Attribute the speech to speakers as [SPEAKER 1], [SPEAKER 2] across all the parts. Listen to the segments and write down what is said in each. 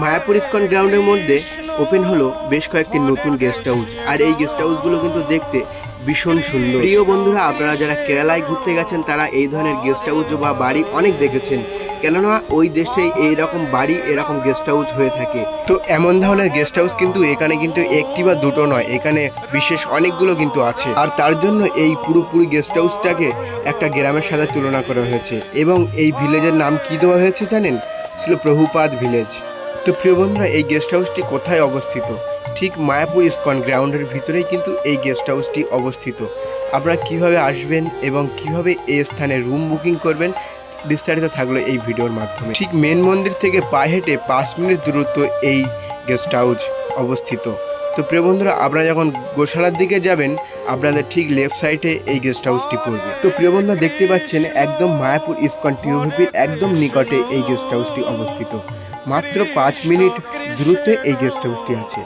[SPEAKER 1] Mayapur ISKCON গ্রাউন্ডের মধ্যে open হলো বেশ কয়েকটি নতুন গেস্ট হাউস। আর এই গেস্ট হাউসগুলো কিন্তু দেখতে ভীষণ সুন্দর। প্রিয় বন্ধুরা, আপনারা যারা কেরালায় ঘুরতে গেছেন তারা এই ধরনের গেস্ট হাউস বা বাড়ি অনেক দেখেছেন, কেননা ওই দেশে এইরকম বাড়ি এরকম গেস্ট হাউস হয়ে থাকে। তো এমন ধরনের গেস্ট হাউস কিন্তু এখানে কিন্তু একটি বা দুটো নয়, এখানে বিশেষ অনেকগুলো কিন্তু আছে। আর তার জন্য এই পুরোপুরি গেস্ট হাউসটাকে একটা গ্রামের সাথে তুলনা করা হয়েছে। এবং এই ভিলেজের নাম কি দেওয়া হয়েছে জানেন? ছিল প্রভুপাদ ভিলেজ। তো প্রিয় বন্ধুরা, এই গেস্ট হাউসটি কোথায় অবস্থিত? ঠিক মায়াপুর ইস্কন গ্রাউন্ডের ভিতরেই কিন্তু এই গেস্ট হাউসটি অবস্থিত। আপনারা কিভাবে আসবেন এবং কিভাবে এই স্থানে রুম বুকিং করবেন বিস্তারিত থাকলো এই ভিডিওর মাধ্যমে। ঠিক মেন মন্দির থেকে পায়ে হেঁটে 5 মিনিট দূরত্ব এই গেস্ট হাউস অবস্থিত। তো প্রিয় বন্ধুরা, আপনারা যখন গোশালার দিকে যাবেন আপনাদের ঠিক লেফট সাইডে এই গেস্ট হাউসটি পড়বে। তো প্রিয় বন্ধুরা, দেখতে পাচ্ছেন একদম মায়াপুর ইস্কন টিওভিপির একদম নিকটে এই গেস্ট হাউসটি অবস্থিত। মাত্র 5 মিনিট দূরত্বে এই গেস্ট হাউসটি আছে।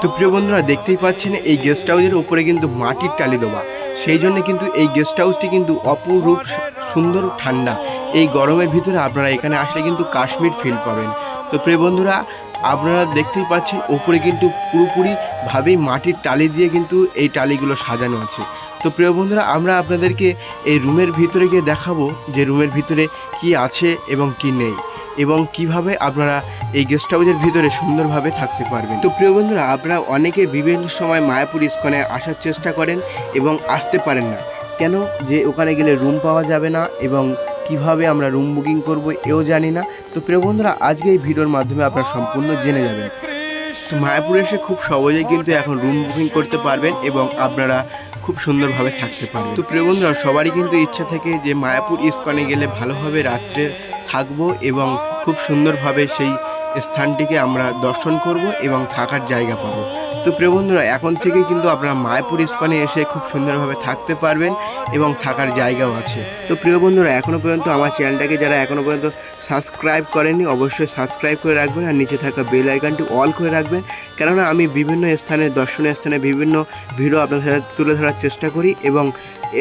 [SPEAKER 1] তো প্রিয় বন্ধুরা, দেখতেই পাচ্ছেন এই গেস্ট হাউসের উপরে কিন্তু মাটির টালি দেওয়া, সেই জন্য কিন্তু এই গেস্ট হাউসটি কিন্তু অপরূপ সুন্দর ঠান্ডা। এই গরমের ভিতরে আপনারা এখানে আসলে কিন্তু কাশ্মীর ফিল পাবেন। তো প্রিয় বন্ধুরা, আপনারা দেখতেই পাচ্ছেন ওপরে কিন্তু পুরোপুরিভাবেই মাটির টালি দিয়ে কিন্তু এই টালিগুলো সাজানো আছে। তো প্রিয় বন্ধুরা, আমরা আপনাদেরকে এই রুমের ভিতরে গিয়ে দেখাবো যে রুমের ভিতরে কি আছে এবং কি নেই, এবং কিভাবে আপনারা এই গেস্ট হাউসের ভিতরে সুন্দরভাবে থাকতে পারবেন। তো প্রিয় বন্ধুরা, আপনারা অনেকে বিভিন্ন সময় মায়াপুর ইস্কনে আসার চেষ্টা করেন এবং আসতে পারেন না। কেন? যে ওখানে গেলে রুম পাওয়া যাবে না এবং কিভাবে আমরা রুম বুকিং করব এও জানি না। তো প্রিয় বন্ধুরা, আজকে এই ভিডিওর মাধ্যমে আপনারা সম্পূর্ণ জেনে যাবেন। তো মায়াপুরে এসে খুব সহজেই কিন্তু এখন রুম বুকিং করতে পারবেন এবং আপনারা খুব সুন্দরভাবে থাকতে পারবেন। তো প্রিয় বন্ধুরা, সবারই কিন্তু ইচ্ছা থাকে যে মায়াপুর ইস্কনে গেলে ভালোভাবে রাত্রে থাকবো এবং খুব সুন্দরভাবে সেই স্থানটিকে আমরা দর্শন করব এবং থাকার জায়গা পাবো। তো প্রিয় বন্ধুরা, এখন থেকেই কিন্তু আপনারা মায়াপুর ইস্কনে এসে খুব সুন্দরভাবে থাকতে পারবেন এবং থাকার জায়গাও আছে। তো প্রিয় বন্ধুরা, এখনও পর্যন্ত আমার চ্যানেলটাকে যারা এখনও পর্যন্ত সাবস্ক্রাইব করেননি অবশ্যই সাবস্ক্রাইব করে রাখবেন আর নিচে থাকা বেল আইকনটি অল করে রাখবেন, কেননা আমি বিভিন্ন স্থানে দর্শনীয় স্থানে বিভিন্ন ভিডিও আপনাদের সাথে তুলে ধরার চেষ্টা করি এবং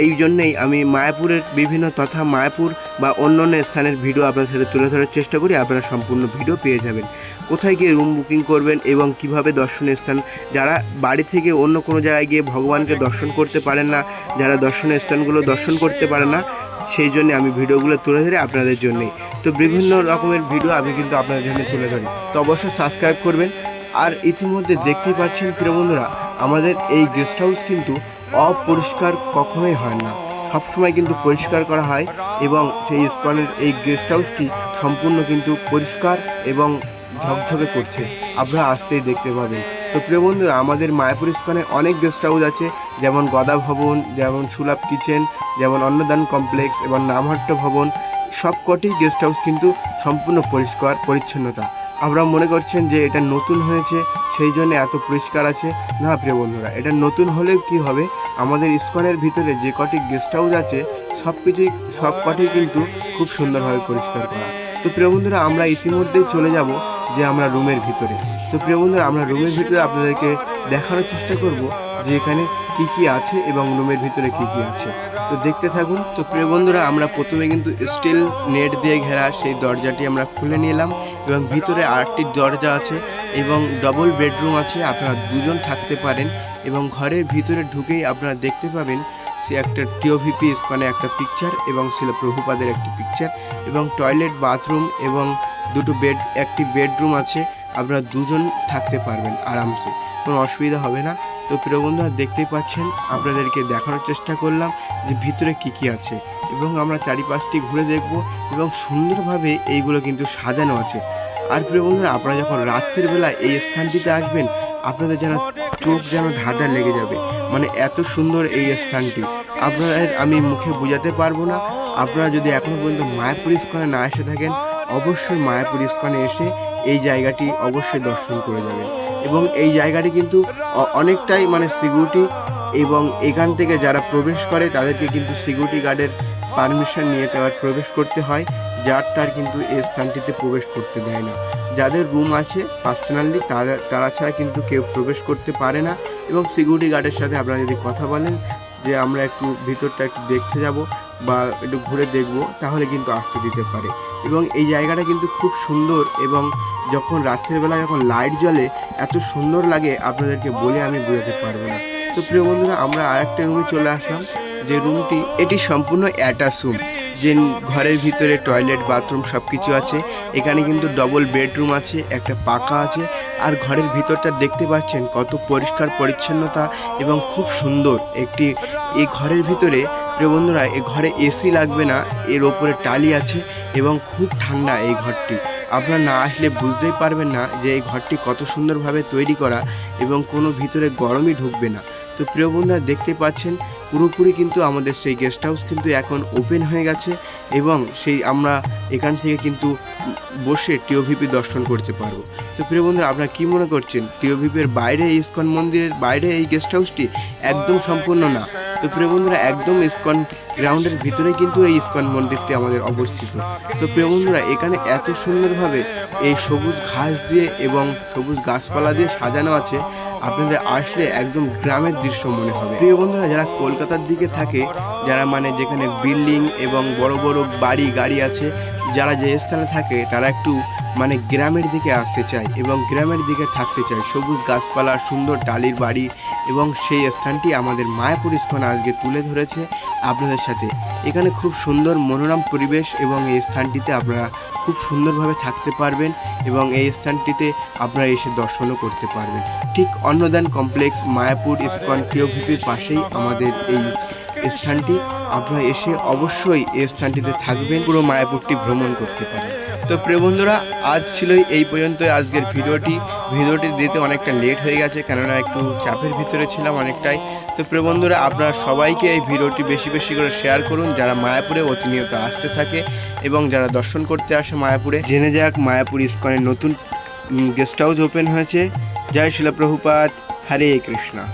[SPEAKER 1] এই জন্যেই আমি মায়াপুরের বিভিন্ন তথা মায়াপুর বা অন্য অন্য স্থানের ভিডিও আপনাদের সাথে তুলে ধরার চেষ্টা করি। আপনারা সম্পূর্ণ ভিডিও পেয়ে যাবেন, কোথায় গিয়ে রুম বুকিং করবেন এবং কিভাবে দর্শনীয় স্থান, যারা বাড়ি থেকে অন্য কোনো জায়গায় গিয়ে ভগবানকে দর্শন করতে পারেন না, যারা দর্শনীয় স্থানগুলো দর্শন করতে পারে না, সেই জন্য আমি ভিডিওগুলো তুলে ধরি আপনাদের জন্যই। তো বিভিন্ন রকমের ভিডিও আমি কিন্তু আপনাদের জন্য তুলে ধরি। তো অবশ্যই সাবস্ক্রাইব করবেন। আর ইতিমধ্যে দেখতেই পাচ্ছেন প্রিয় বন্ধুরা, আমাদের এই গেস্ট হাউস কিন্তু অপরিষ্কার কখনোই হয় না, সবসময় কিন্তু পরিষ্কার করা হয় এবং সেই ইস্কনের এই গেস্ট হাউসটি সম্পূর্ণ কিন্তু পরিষ্কার এবং ঝকঝকে করছে, আপনারা আসতেই দেখতে পাবেন। তো প্রিয় বন্ধুরা, আমাদের মায়াপুর ইস্কনে অনেক গেস্ট হাউস আছে, যেমন গদা ভবন, যেমন সুলাভ কিচেন, যেমন অন্নদান কমপ্লেক্স এবং নামহট্ট ভবন, সবকটি গেস্ট হাউস কিন্তু সম্পূর্ণ পরিষ্কার পরিচ্ছন্নতা। আপনারা মনে করছেন যে এটা নতুন হয়েছে সেই জন্য এত পরিষ্কার আছে, না প্রিয় বন্ধুরা, এটা নতুন হলেও কি হবে, আমাদের ইস্কনের ভিতরে যে কটি গেস্ট হাউস আছে সবকটি কিন্তু খুব সুন্দরভাবে পরিষ্কার করা। তো প্রিয় বন্ধুরা, আমরা ইতিমধ্যেই চলে যাব যে আমরা রুমের ভিতরে। তো প্রিয় বন্ধুরা, আমরা রুমের ভিতরে আপনাদেরকে দেখানোর চেষ্টা করব যে এখানে কি কি আছে এবং রুমের ভিতরে কি কি আছে। তো দেখতে থাকুন। তো প্রিয় বন্ধুরা, আমরা প্রথমে কিন্তু স্টিল নেট দিয়ে ঘেরা সেই দরজাটি আমরা খুলে নিলাম এবং ভিতরে আরেকটি দরজা আছে এবং ডবল বেডরুম আছে, আপনারা দুজন থাকতে পারেন। এবং ঘরের ভিতরে ঢুকেই আপনারা দেখতে পাবেন সে একটা টিওভিপি ইস্কনে একটা পিকচার এবং ছিল প্রভুপাদের একটি পিকচার এবং টয়লেট বাথরুম এবং একটি বেডরুম আছে, আপনারা দুজন থাকতে পারবেন আরামসে, কোনো অসুবিধা হবে না। তো প্রিয় বন্ধুরা, দেখতেই পাচ্ছেন, আপনাদেরকে দেখানোর চেষ্টা করলাম যে ভিতরে কি কি আছে এবং আমরা চারিপাশটি ঘুরে দেখব এবং সুন্দরভাবে এইগুলো কিন্তু সাজানো আছে। আর প্রিয় বন্ধুরা, আপনারা যখন রাত্রির বেলা এই স্থানটিতে আসবেন আপনাদের যেন চোখ যেন ধাঁধা লেগে যাবে, মানে এত সুন্দর এই স্থানটি আপনাদের আমি মুখে বোঝাতে পারবো না। আপনারা যদি এখনও পর্যন্ত মায়াপুর ইস্কনে না এসে থাকেন অবশ্যই মায়াপুর ইস্কনে এসে এই জায়গাটি অবশ্যই দর্শন করে যাবেন। এবং এই জায়গাটি কিন্তু অনেকটাই মানে সিকিউরিটি, এবং এখান থেকে যারা প্রবেশ করে তাদেরকে কিন্তু সিকিউরিটি গার্ডের পারমিশন নিয়ে প্রবেশ করতে হয়, তার কিন্তু এই স্থানটিতে প্রবেশ করতে দেয় না। যাদের রুম আছে পার্সোনালি তারা ছাড়া কিন্তু কেউ প্রবেশ করতে পারে না। এবং সিকিউরিটি গার্ডের সাথে আপনারা যদি কথা বলেন যে আমরা একটু ভিতরটা একটু দেখতে যাব বা একটু ঘুরে দেখব, তাহলে কিন্তু আসতে দিতে পারে। এবং এই জায়গাটা কিন্তু খুব সুন্দর এবং যখন রাত্রের বেলা যখন লাইট জ্বলে এত সুন্দর লাগে আপনাদেরকে বলে আমি বোঝাতে পারবো না। তো প্রিয় বন্ধুরা, আমরা আরেকটা রুমে চলে আসলাম, যে রুমটি এটি সম্পূর্ণ অ্যাটাচ রুম, যে ঘরের ভিতরে টয়লেট বাথরুম সব কিছু আছে। এখানে কিন্তু ডবল বেডরুম আছে, একটা পাখা আছে, আর ঘরের ভিতরটা দেখতে পাচ্ছেন কত পরিষ্কার পরিচ্ছন্নতা এবং খুব সুন্দর একটি। এই ঘরের ভিতরে প্রিয় বন্ধুরা, এই ঘরে এসি লাগবে না, এর ওপরে টালি আছে এবং খুব ঠান্ডা এই ঘরটি। আপনারা না আসলে বুঝতেই পারবেন না যে এই ঘরটি কত সুন্দরভাবে তৈরি করা এবং কোনো ভিতরে গরমই ঢুকবে না। তো প্রিয় বন্ধুরা, দেখতে পাচ্ছেন পুরোপুরি কিন্তু আমাদের সেই গেস্ট হাউস কিন্তু এখন ওপেন হয়ে গেছে এবং সেই আমরা এখান থেকে কিন্তু বসে টিওভিপি দর্শন করতে পারবো। তো প্রিয় বন্ধুরা, আপনারা কি মনে করছেন টিওভিপির বাইরে ইসকন মন্দিরের বাইরে এই গেস্ট হাউসটি? একদম সম্পূর্ণ না। তো প্রিয় বন্ধুরা, একদম ইসকন গ্রাউন্ডের ভিতরে কিন্তু এই ইসকন মন্দিরটি আমাদের অবস্থিত। তো প্রিয় বন্ধুরা, এখানে এত সুন্দরভাবে এই সবুজ ঘাস দিয়ে এবং সবুজ গাছপালা দিয়ে সাজানো আছে, আপনাদের আসলে একদম গ্রামের দৃশ্য মনে হবে। প্রিয় বন্ধুরা, যারা কলকাতার দিকে থাকে, যারা মানে যেখানে বিল্ডিং এবং বড় বড় বাড়ি গাড়ি আছে, যারা যে স্থানে থাকে তারা একটু মানে গ্রামের দিকে আসতে চায় এবং গ্রামের দিকে থাকতে চায়, সবুজ গাছপালা, সুন্দর টালির বাড়ি, এবং সেই স্থানটি আমাদের মায়াপুর ইসকন আজকে তুলে ধরেছে আপনাদের সাথে। এখানে খুব সুন্দর মনোরম পরিবেশ এবং এই স্থানটিতে আপনারা খুব সুন্দরভাবে থাকতে পারবেন এবং এই স্থানটিতে আপনারা এসে দর্শনও করতে পারবেন। ঠিক অন্নদান কমপ্লেক্স মায়াপুর ইসকন টিওভিপির পাশেই আমাদের এই স্থানটি। আপনারা এসে অবশ্যই এই স্থানটিতে থাকবেন, পুরো মায়াপুরটি ভ্রমণ করতে পারেন। তো প্রিয় বন্ধুরা, আজ ছিল এই পর্যন্ত আজকের ভিডিওটি দিতে অনেকটা লেট হয়ে গেছে, কেননা একটু চাপের ভিতরে ছিলাম অনেকটাই। তো প্রিয় বন্ধুরা, আপনারা সবাইকে এই ভিডিওটি বেশি বেশি করে শেয়ার করুন, যারা মায়াপুরে প্রতিনিয়ত আসতে থাকে এবং যারা দর্শন করতে আসে মায়াপুরে। জেনে যাক মায়াপুর ইসকনের নতুন গেস্ট হাউস ওপেন হয়েছে। জয় শিলা প্রভুপাদ, হরে কৃষ্ণা।